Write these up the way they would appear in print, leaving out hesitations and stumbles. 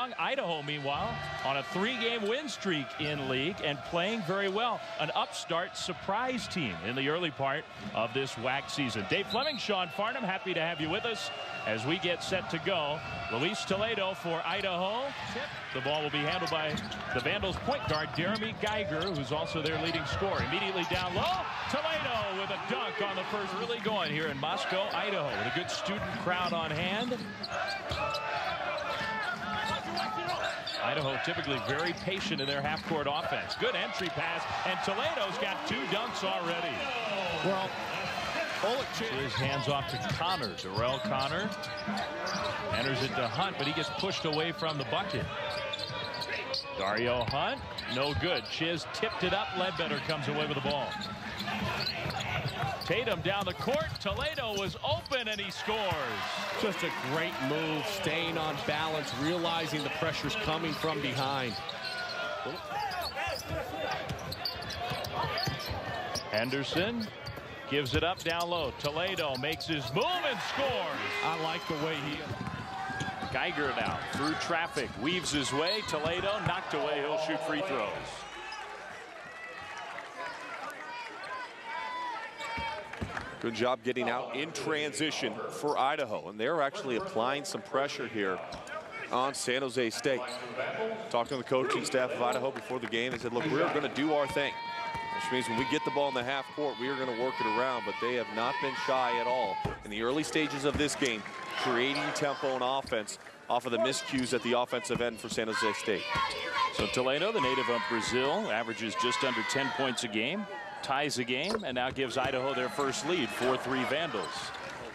strong. Idaho, meanwhile, on a 3-game win streak in league and playing very well. An upstart surprise team in the early part of this WAC season. Dave Fleming, Sean Farnham, happy to have you with us as we get set to go. Luiz Toledo for Idaho. The ball will be handled by the Vandals point guard, Jeremy Geiger, who's also their leading scorer. Immediately down low, Toledo with a dunk on the first. Really going here in Moscow, Idaho, with a good student crowd on hand. Idaho typically very patient in their half-court offense. Good entry pass, and Toledo's got 2 dunks already. Well, his hands off to Connor. Darrell Connor enters it to Hunt, but he gets pushed away from the bucket. Dario Hunt, no good. Chiz tipped it up. Ledbetter comes away with the ball. Tatum down the court. Toledo was open, and he scores. Just a great move, staying on balance, realizing the pressure's coming from behind. Henderson gives it up down low. Toledo makes his move and scores. I like the way he... Geiger now through traffic, weaves his way. Toledo knocked away. He'll shoot free throws. Good job getting out in transition for Idaho, and they're actually applying some pressure here on San Jose State. Talking to the coaching staff of Idaho before the game, they said, look, we're going to do our thing, which means when we get the ball in the half court, we are going to work it around, but they have not been shy at all in the early stages of this game, creating tempo and offense off of the miscues at the offensive end for San Jose State. So Toledo, the native of Brazil, averages just under 10 points a game, ties the game, and now gives Idaho their first lead, 4-3 Vandals.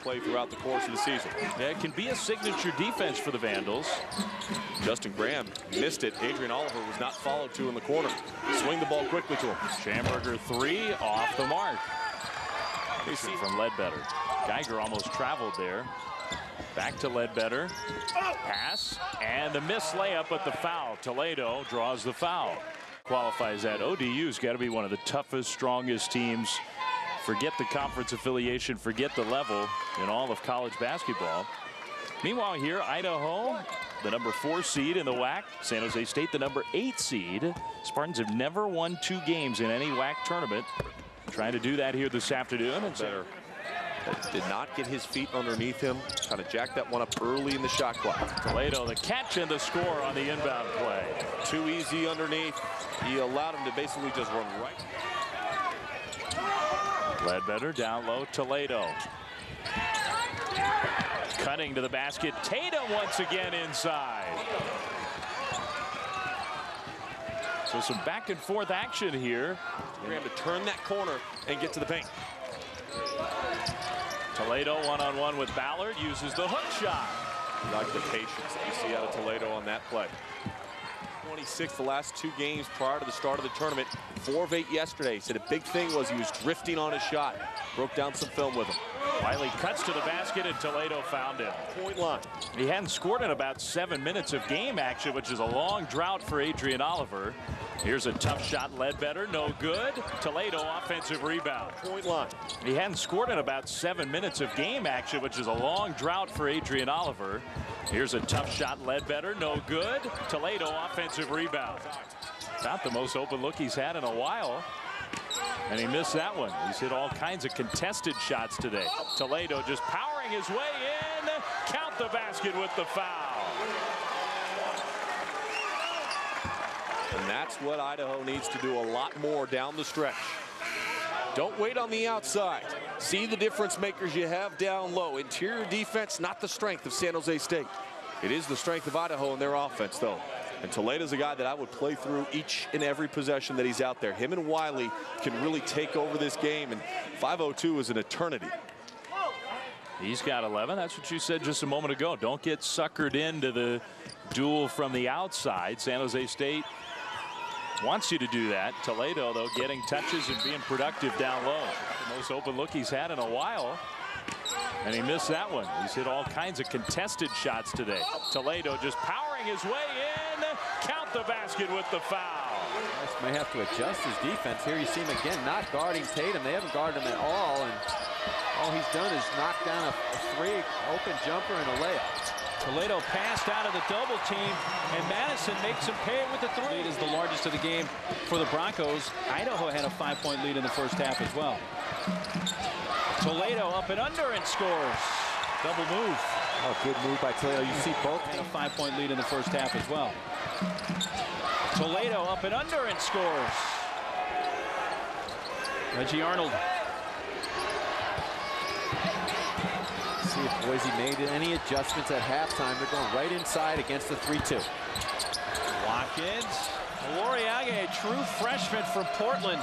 Play throughout the course of the season. Yeah, it can be a signature defense for the Vandals. Justin Graham missed it. Adrian Oliver was not followed to in the corner. Swing the ball quickly to him. Schamberger 3 off the mark. From Ledbetter. Geiger almost traveled there. Back to Ledbetter. Pass and the missed layup, but the foul. Toledo draws the foul. Qualifies that. ODU's got to be one of the toughest, strongest teams. Forget the conference affiliation, forget the level in all of college basketball. Meanwhile here, Idaho, the number 4 seed in the WAC. San Jose State, the number 8 seed. Spartans have never won 2 games in any WAC tournament. Trying to do that here this afternoon. And better. Did not get his feet underneath him. Kind of jacked that one up early in the shot clock. Toledo, the catch and the score on the inbound play. Too easy underneath. He allowed him to basically just run right. Ledbetter down low, Toledo. Cutting to the basket. Tatum once again inside. So some back and forth action here. Graham to turn that corner and get to the paint. Toledo one-on-one with Ballard, uses the hook shot. You like the patience that you see out of Toledo on that play. 26 the last 2 games prior to the start of the tournament. 4 of 8 yesterday. Said a big thing was he was drifting on his shot. Broke down some film with him. Wiley cuts to the basket and Toledo found him. Point line. He hadn't scored in about 7 minutes of game action, which is a long drought for Adrian Oliver. Here's a tough shot, Ledbetter, no good. Toledo offensive rebound. Point line. He hadn't scored in about 7 minutes of game action, which is a long drought for Adrian Oliver. Here's a tough shot, Ledbetter, no good. Toledo offensive rebound. Not the most open look he's had in a while. And he missed that one. He's hit all kinds of contested shots today. Toledo just powering his way in. Count the basket with the foul. And that's what Idaho needs to do a lot more down the stretch. Don't wait on the outside. See the difference makers you have down low. Interior defense, not the strength of San Jose State. It is the strength of Idaho in their offense, though. And Toledo's a guy that I would play through each and every possession that he's out there. Him and Wiley can really take over this game, and 5:02 is an eternity. He's got 11. That's what you said just a moment ago. Don't get suckered into the duel from the outside. San Jose State wants you to do that. Toledo, though, getting touches and being productive down low. The most open look he's had in a while. And he missed that one. He's hit all kinds of contested shots today. Toledo just powering his way in. Count the basket with the foul. May have to adjust his defense here. You see him again not guarding Tatum. They haven't guarded him at all. And all he's done is knock down a 3, open jumper, and a layup. Toledo passed out of the double team, and Madison makes him pay it with the three. Lead is the largest of the game for the Broncos. Idaho had a 5-point lead in the first half as well. Toledo up and under and scores. Double move. Oh, good move by Toledo. You see both. Had a 5-point lead in the first half as well. Toledo up and under and scores. Reggie Arnold. See if Boise made any adjustments at halftime. They're going right inside against the 3-2. Watkins. Loriage, a true freshman from Portland.